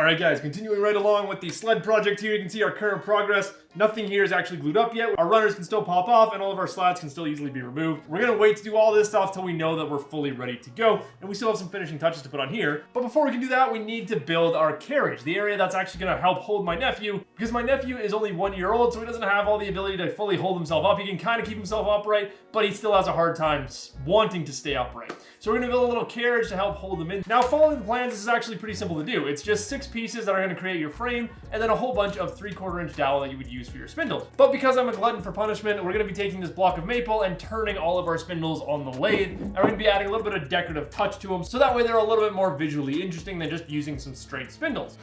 Alright guys, continuing right along with the sled project here, you can see our current progress. Nothing here is actually glued up yet. Our runners can still pop off and all of our slats can still easily be removed. We're gonna wait to do all this stuff till we know that we're fully ready to go, and we still have some finishing touches to put on here. But before we can do that, we need to build our carriage, the area that's actually gonna help hold my nephew, because my nephew is only 1 year old, so he doesn't have all the ability to fully hold himself up. He can kind of keep himself upright, but he still has a hard time wanting to stay upright. So we're gonna build a little carriage to help hold him in. Now, following the plans, this is actually pretty simple to do. It's just 6 pieces that are gonna create your frame, and then a whole bunch of 3/4 inch dowel that you would use for your spindles. But because I'm a glutton for punishment, we're gonna be taking this block of maple and turning all of our spindles on the lathe, and we're gonna be adding a little bit of decorative touch to them, so that way they're a little bit more visually interesting than just using some straight spindles.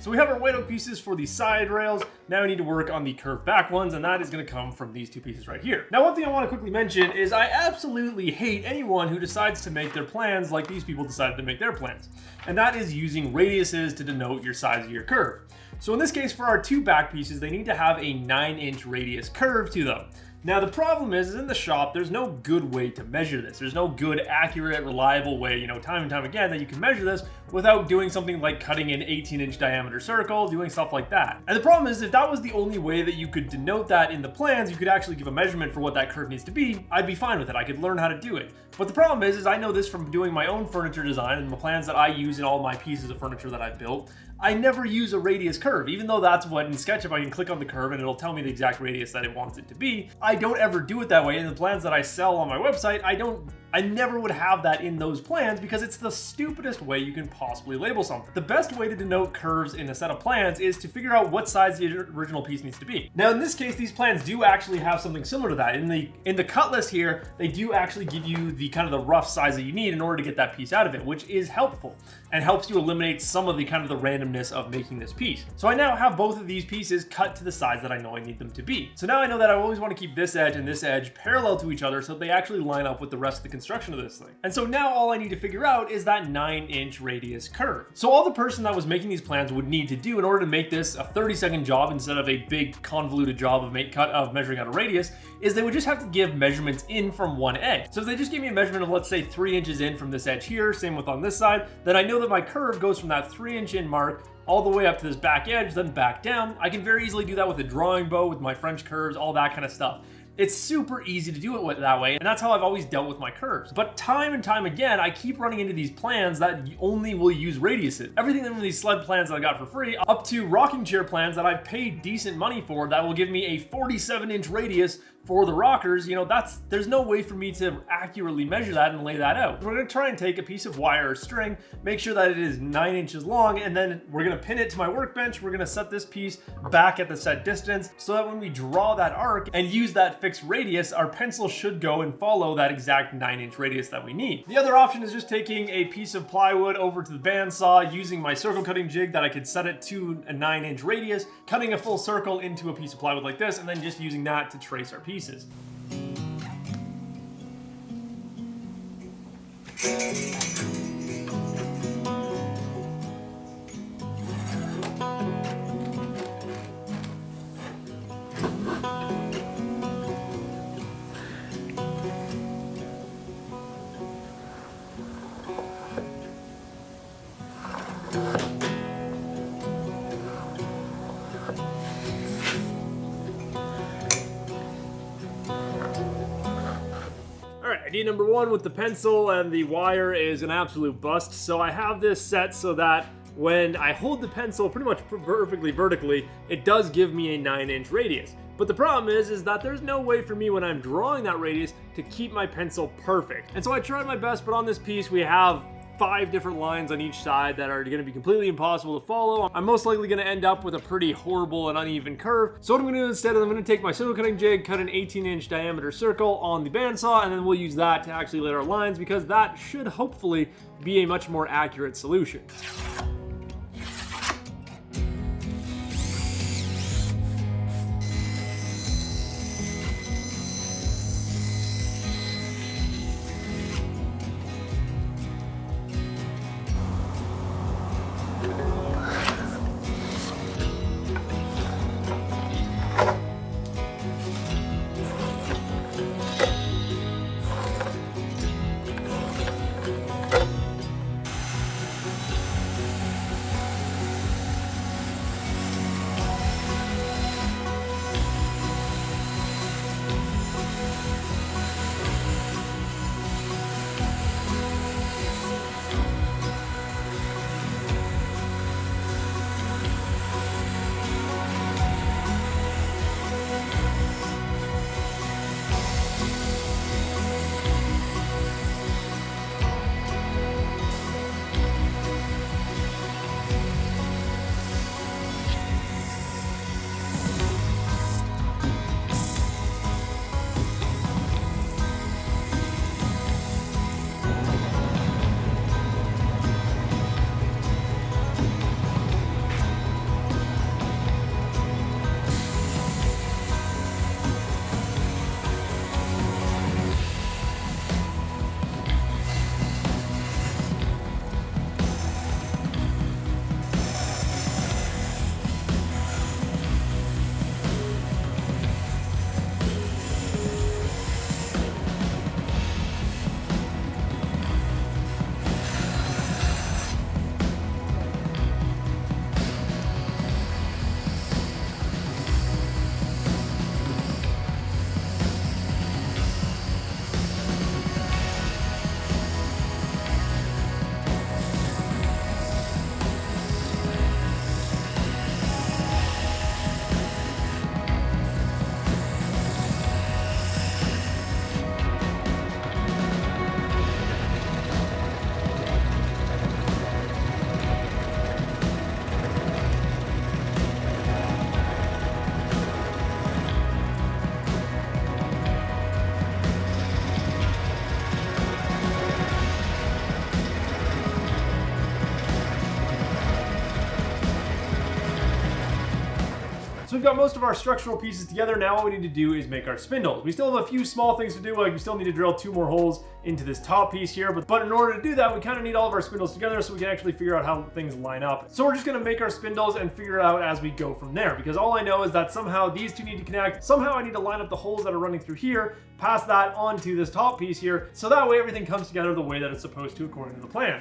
So we have our white oak pieces for the side rails. Now we need to work on the curved back ones, and that is going to come from these 2 pieces right here. Now, one thing I want to quickly mention is I absolutely hate anyone who decides to make their plans like these people decided to make their plans. And that is using radiuses to denote your size of your curve. So in this case, for our 2 back pieces, they need to have a 9-inch radius curve to them. Now, the problem is in the shop, there's no good way to measure this. There's no good, accurate, reliable way, time and time again, that you can measure this without doing something like cutting an 18-inch diameter circle, doing stuff like that. And the problem is, if that was the only way that you could denote that in the plans, you could actually give a measurement for what that curve needs to be, I'd be fine with it. I could learn how to do it. But the problem is I know this from doing my own furniture design and the plans that I use in all my pieces of furniture that I've built. I never use a radius curve, even though that's what in SketchUp I can click on the curve and it'll tell me the exact radius that it wants it to be. I don't ever do it that way. In the plans that I sell on my website, I never would have that in those plans because it's the stupidest way you can possibly label something. The best way to denote curves in a set of plans is to figure out what size the original piece needs to be. Now, in this case, these plans do actually have something similar to that. In the cut list here, they do actually give you the kind of the rough size that you need in order to get that piece out of it, which is helpful and helps you eliminate some of the kind of the randomness of making this piece. So I now have both of these pieces cut to the size that I know I need them to be. So now I know that I always want to keep this edge and this edge parallel to each other so they actually line up with the rest of the construction of this thing. And so now all I need to figure out is that 9-inch radius curve. So all the person that was making these plans would need to do in order to make this a 30-second job instead of a big convoluted job of measuring out a radius is they would just have to give measurements in from one edge. So if they just give me a measurement of, let's say, 3 inches in from this edge here, same with on this side, then I know that my curve goes from that 3-inch in mark all the way up to this back edge, then back down. I can very easily do that with a drawing bow, with my French curves, all that kind of stuff. It's super easy to do it that way, and that's how I've always dealt with my curves. But time and time again, I keep running into these plans that only will use radiuses. Everything from these sled plans that I got for free, up to rocking chair plans that I've paid decent money for that will give me a 47-inch radius for the rockers, there's no way for me to accurately measure that and lay that out. We're gonna try and take a piece of wire or string, make sure that it is 9 inches long, and then we're gonna pin it to my workbench. We're gonna set this piece back at the set distance so that when we draw that arc and use that fixed radius, our pencil should go and follow that exact 9-inch radius that we need. The other option is just taking a piece of plywood over to the bandsaw, using my circle cutting jig that I could set it to a 9-inch radius, cutting a full circle into a piece of plywood like this, and then just using that to trace our pieces. Idea number one with the pencil and the wire is an absolute bust. So I have this set so that when I hold the pencil pretty much perfectly vertically, it does give me a 9-inch radius. But the problem is that there's no way for me when I'm drawing that radius to keep my pencil perfect. And so I tried my best, but on this piece we have 5 different lines on each side that are going to be completely impossible to follow. I'm most likely going to end up with a pretty horrible and uneven curve. So what I'm going to do instead is I'm going to take my circle cutting jig, cut an 18-inch diameter circle on the bandsaw, and then we'll use that to actually lay our lines, because that should hopefully be a much more accurate solution. So we've got most of our structural pieces together. Now all we need to do is make our spindles. We still have a few small things to do, like we still need to drill 2 more holes into this top piece here, but in order to do that, we kind of need all of our spindles together so we can actually figure out how things line up. So we're just gonna make our spindles and figure it out as we go from there, because all I know is that somehow these two need to connect. Somehow I need to line up the holes that are running through here, pass that onto this top piece here, so that way everything comes together the way that it's supposed to according to the plan.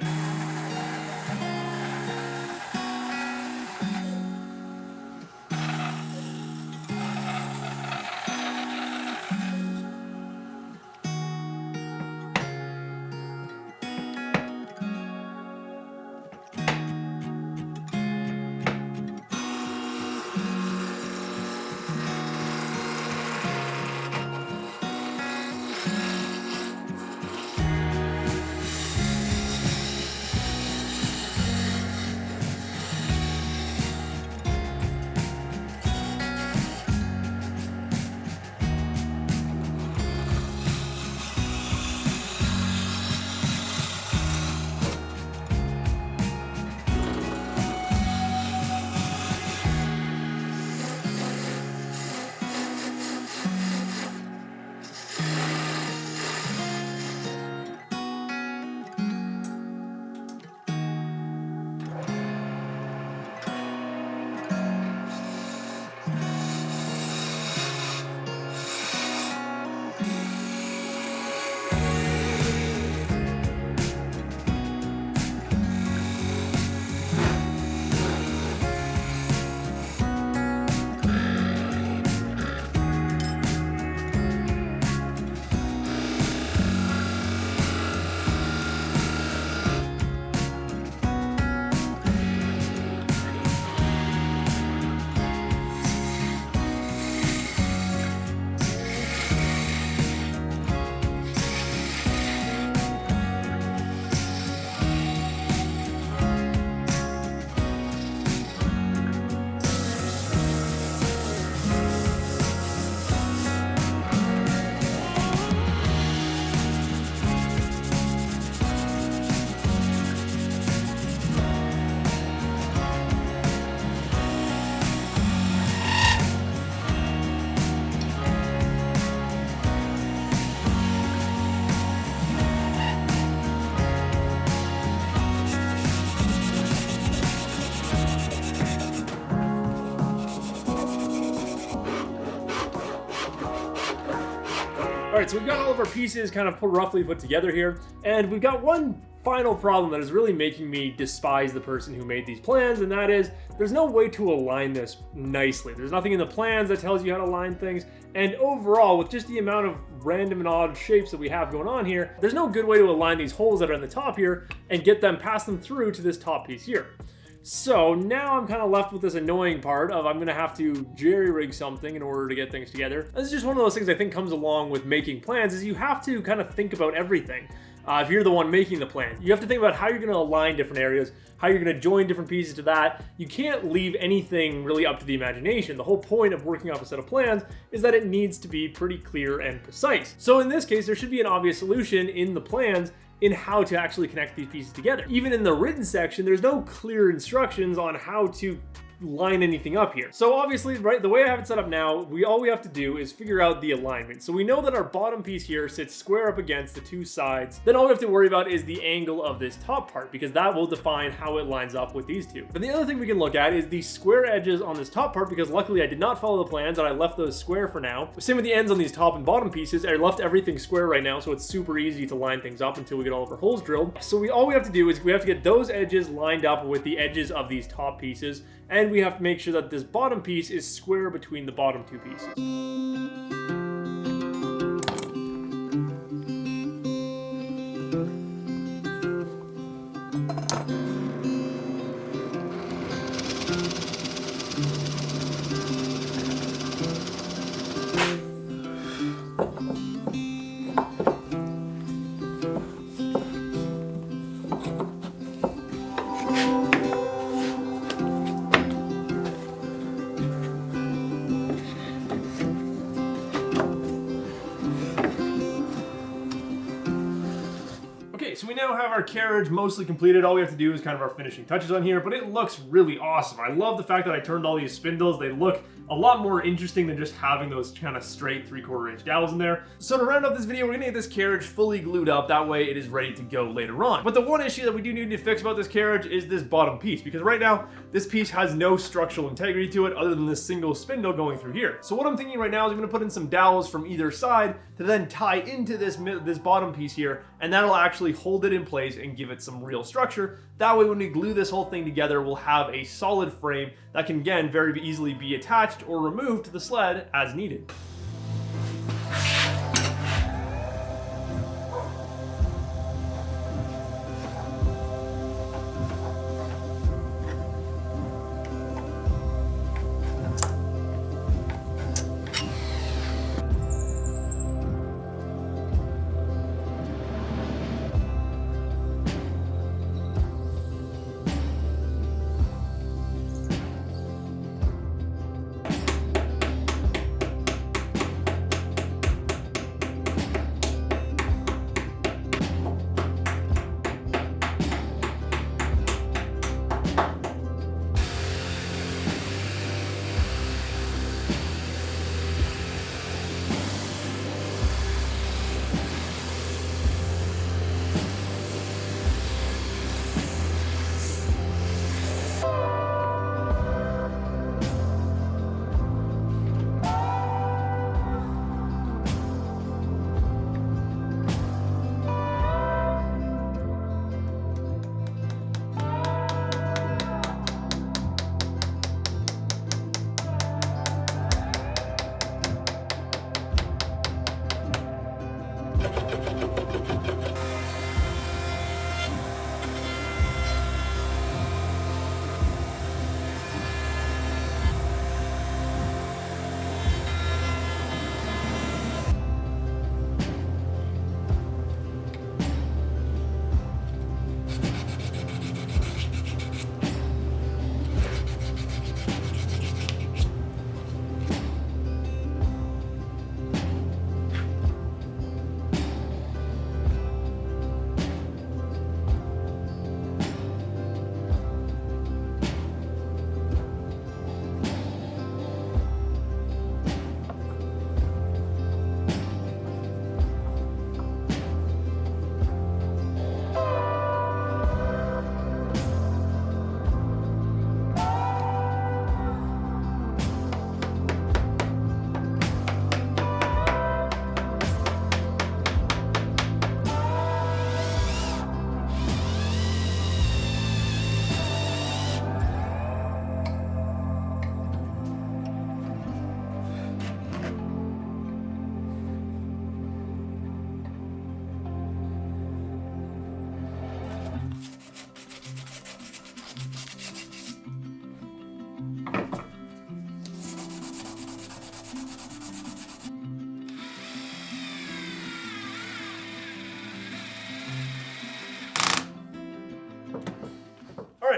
All right, so we've got all of our pieces kind of roughly put together here, and we've got one final problem that is really making me despise the person who made these plans, and that is there's no way to align this nicely. There's nothing in the plans that tells you how to align things, and overall, with just the amount of random and odd shapes that we have going on here, there's no good way to align these holes that are in the top here and get them, pass them through to this top piece here. So now I'm kind of left with this annoying part of I'm going to have to jerry-rig something in order to get things together. This is just one of those things I think comes along with making plans, is you have to kind of think about everything. If you're the one making the plans, you have to think about how you're going to align different areas, how you're going to join different pieces to that. You can't leave anything really up to the imagination. The whole point of working off a set of plans is that it needs to be pretty clear and precise. So in this case, there should be an obvious solution in the plans in how to actually connect these pieces together. Even in the written section, there's no clear instructions on how to line anything up here. So obviously, right, the way I have it set up now, all we have to do is figure out the alignment. So we know that our bottom piece here sits square up against the two sides. Then all we have to worry about is the angle of this top part, because that will define how it lines up with these two. But the other thing we can look at is the square edges on this top part, because luckily I did not follow the plans and I left those square for now. Same with the ends on these top and bottom pieces. I left everything square right now, so it's super easy to line things up until we get all of our holes drilled. So all we have to do is we have to get those edges lined up with the edges of these top pieces, and we have to make sure that this bottom piece is square between the bottom two pieces. So we now have our carriage mostly completed. All we have to do is kind of our finishing touches on here, but it looks really awesome. I love the fact that I turned all these spindles. They look a lot more interesting than just having those kind of straight 3/4 inch dowels in there. So to round up this video, we're gonna get this carriage fully glued up. That way it is ready to go later on. But the one issue that we do need to fix about this carriage is this bottom piece, because right now this piece has no structural integrity to it other than this single spindle going through here. So what I'm thinking right now is I'm gonna put in some dowels from either side to then tie into this bottom piece here, and that'll actually hold it in place and give it some real structure. That way when we glue this whole thing together, we'll have a solid frame that can, again, very easily be attached or removed to the sled as needed.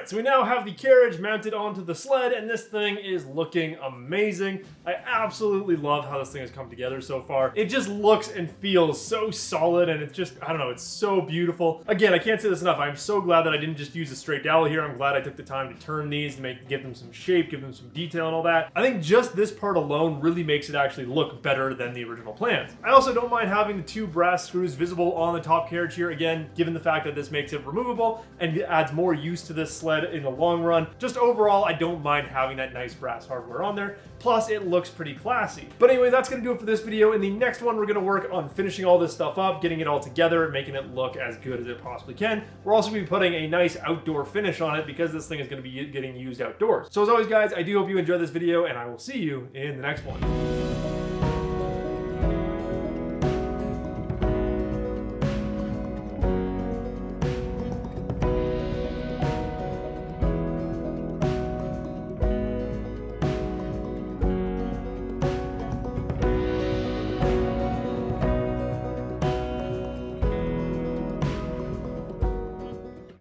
Alright, so we now have the carriage mounted onto the sled, and this thing is looking amazing. I absolutely love how this thing has come together so far. It just looks and feels so solid, and it's just, I don't know, it's so beautiful. Again, I can't say this enough. I'm so glad that I didn't just use a straight dowel here. I'm glad I took the time to turn these to give them some shape, give them some detail and all that. I think just this part alone really makes it actually look better than the original plans. I also don't mind having the 2 brass screws visible on the top carriage here, again, given the fact that this makes it removable and adds more use to this sled in the long run. Just overall, I don't mind having that nice brass hardware on there. Plus, it looks pretty classy. But anyway, that's gonna do it for this video. In the next one, we're gonna work on finishing all this stuff up, getting it all together, making it look as good as it possibly can. We're also gonna be putting a nice outdoor finish on it because this thing is gonna be getting used outdoors. So as always, guys, I do hope you enjoyed this video, and I will see you in the next one.